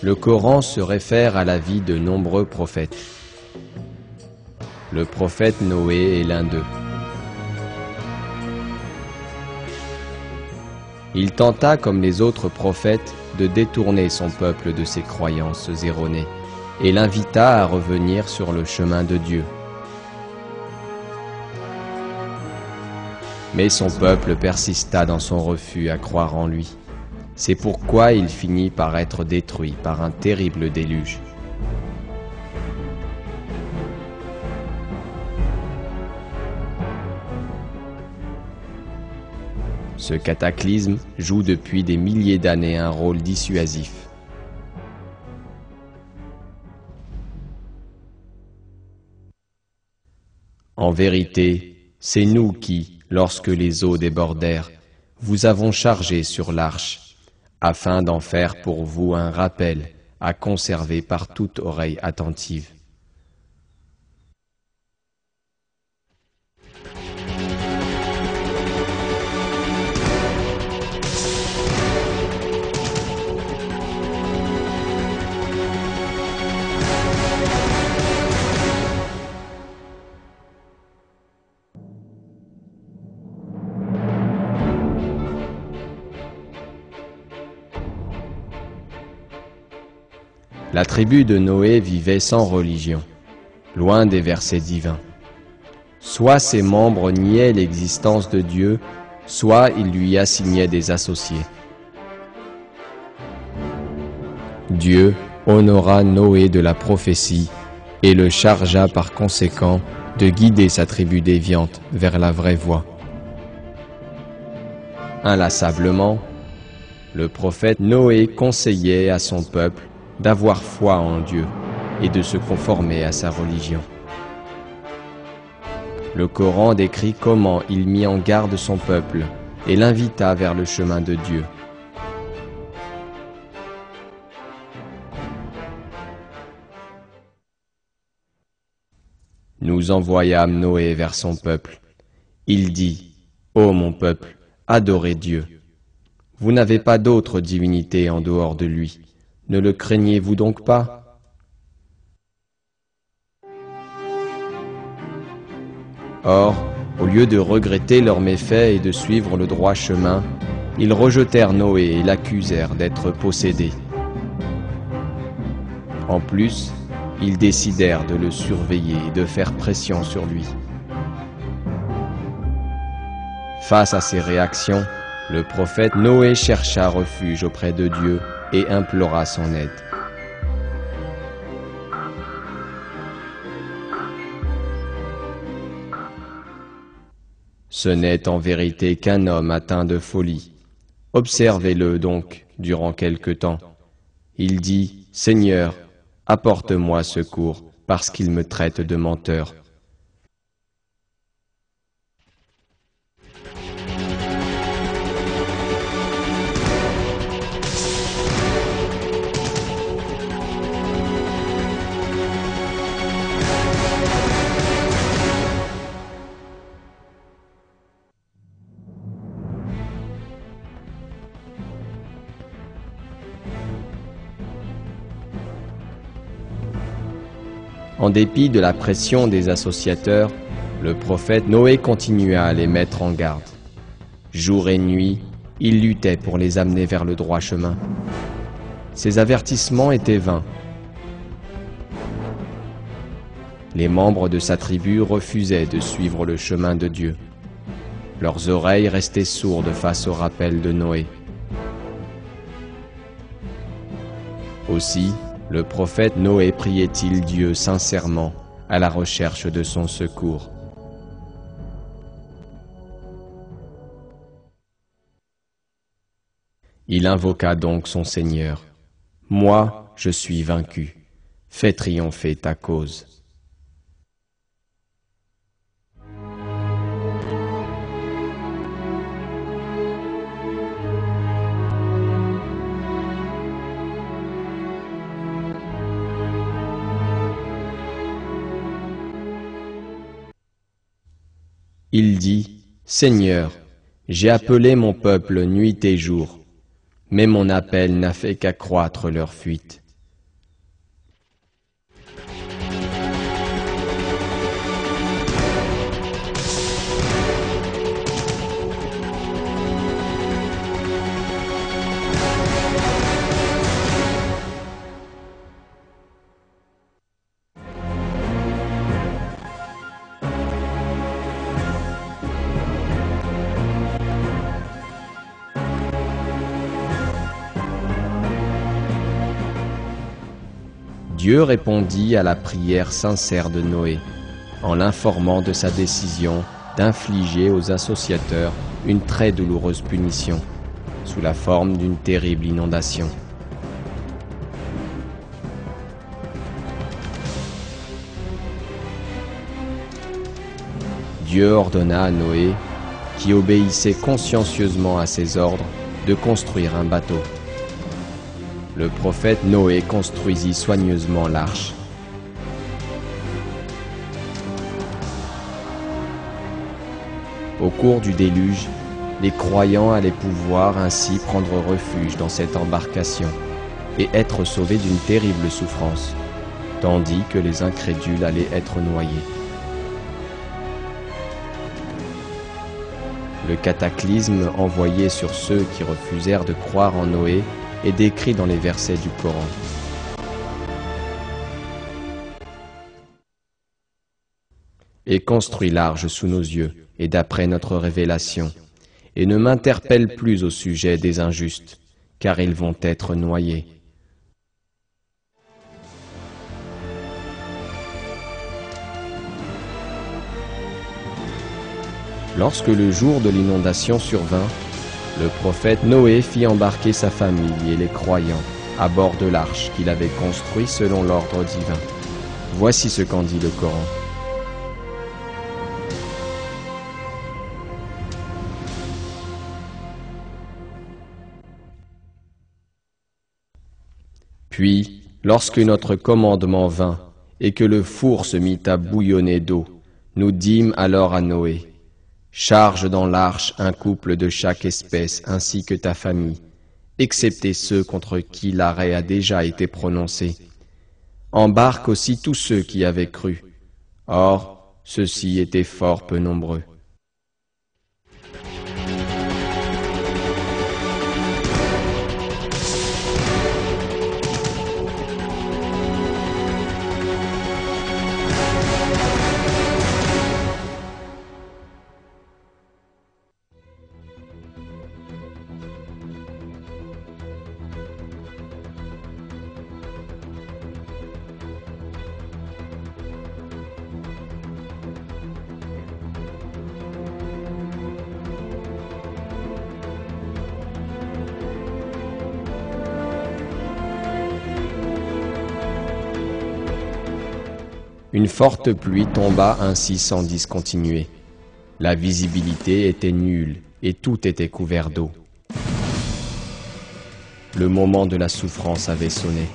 Le Coran se réfère à la vie de nombreux prophètes. Le prophète Noé est l'un d'eux. Il tenta, comme les autres prophètes, de détourner son peuple de ses croyances erronées et l'invita à revenir sur le chemin de Dieu. Mais son peuple persista dans son refus à croire en lui. C'est pourquoi il finit par être détruit par un terrible déluge. Ce cataclysme joue depuis des milliers d'années un rôle dissuasif. En vérité, c'est nous qui, lorsque les eaux débordèrent, vous avons chargé sur l'arche, afin d'en faire pour vous un rappel à conserver par toute oreille attentive. La tribu de Noé vivait sans religion, loin des versets divins. Soit ses membres niaient l'existence de Dieu, soit ils lui assignaient des associés. Dieu honora Noé de la prophétie et le chargea par conséquent de guider sa tribu déviante vers la vraie voie. Inlassablement, le prophète Noé conseillait à son peuple d'avoir foi en Dieu et de se conformer à sa religion. Le Coran décrit comment il mit en garde son peuple et l'invita vers le chemin de Dieu. Nous envoyâmes Noé vers son peuple. Il dit : Ô mon peuple, adorez Dieu. Vous n'avez pas d'autre divinité en dehors de lui. Ne le craignez-vous donc pas? Or, au lieu de regretter leurs méfaits et de suivre le droit chemin, ils rejetèrent Noé et l'accusèrent d'être possédé. En plus, ils décidèrent de le surveiller et de faire pression sur lui. Face à ces réactions, le prophète Noé chercha refuge auprès de Dieu et implora son aide. Ce n'est en vérité qu'un homme atteint de folie. Observez-le donc durant quelque temps. Il dit : Seigneur, apporte-moi secours, parce qu'il me traite de menteur. En dépit de la pression des associateurs, le prophète Noé continua à les mettre en garde. Jour et nuit, il luttait pour les amener vers le droit chemin. Ses avertissements étaient vains. Les membres de sa tribu refusaient de suivre le chemin de Dieu. Leurs oreilles restaient sourdes face au rappel de Noé. Aussi, le prophète Noé priait-il Dieu sincèrement à la recherche de son secours. Il invoqua donc son Seigneur. « Moi, je suis vaincu. Fais triompher ta cause. » Il dit : Seigneur, j'ai appelé mon peuple nuit et jour, mais mon appel n'a fait qu'accroître leur fuite. Dieu répondit à la prière sincère de Noé, en l'informant de sa décision d'infliger aux associateurs une très douloureuse punition, sous la forme d'une terrible inondation. Dieu ordonna à Noé, qui obéissait consciencieusement à ses ordres, de construire un bateau. Le prophète Noé construisit soigneusement l'arche. Au cours du déluge, les croyants allaient pouvoir ainsi prendre refuge dans cette embarcation et être sauvés d'une terrible souffrance, tandis que les incrédules allaient être noyés. Le cataclysme envoyé sur ceux qui refusèrent de croire en Noé est décrit dans les versets du Coran. Et construis l'arche sous nos yeux et d'après notre révélation, et ne m'interpelle plus au sujet des injustes, car ils vont être noyés. Lorsque le jour de l'inondation survint, le prophète Noé fit embarquer sa famille et les croyants à bord de l'arche qu'il avait construite selon l'ordre divin. Voici ce qu'en dit le Coran. Puis, lorsque notre commandement vint et que le four se mit à bouillonner d'eau, nous dîmes alors à Noé: charge dans l'arche un couple de chaque espèce ainsi que ta famille, excepté ceux contre qui l'arrêt a déjà été prononcé. Embarque aussi tous ceux qui avaient cru. Or, ceux-ci étaient fort peu nombreux. Une forte pluie tomba ainsi sans discontinuer. La visibilité était nulle et tout était couvert d'eau. Le moment de la souffrance avait sonné.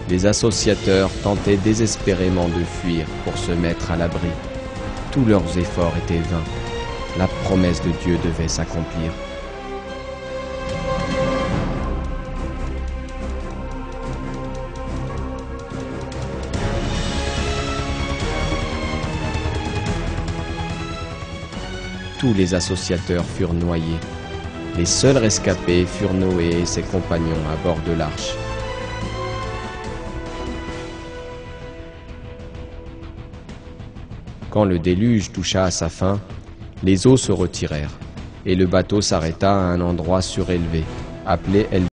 Les associateurs tentaient désespérément de fuir pour se mettre à l'abri. Tous leurs efforts étaient vains. La promesse de Dieu devait s'accomplir. Tous les associateurs furent noyés. Les seuls rescapés furent Noé et ses compagnons à bord de l'arche. Quand le déluge toucha à sa fin, les eaux se retirèrent, et le bateau s'arrêta à un endroit surélevé, appelé El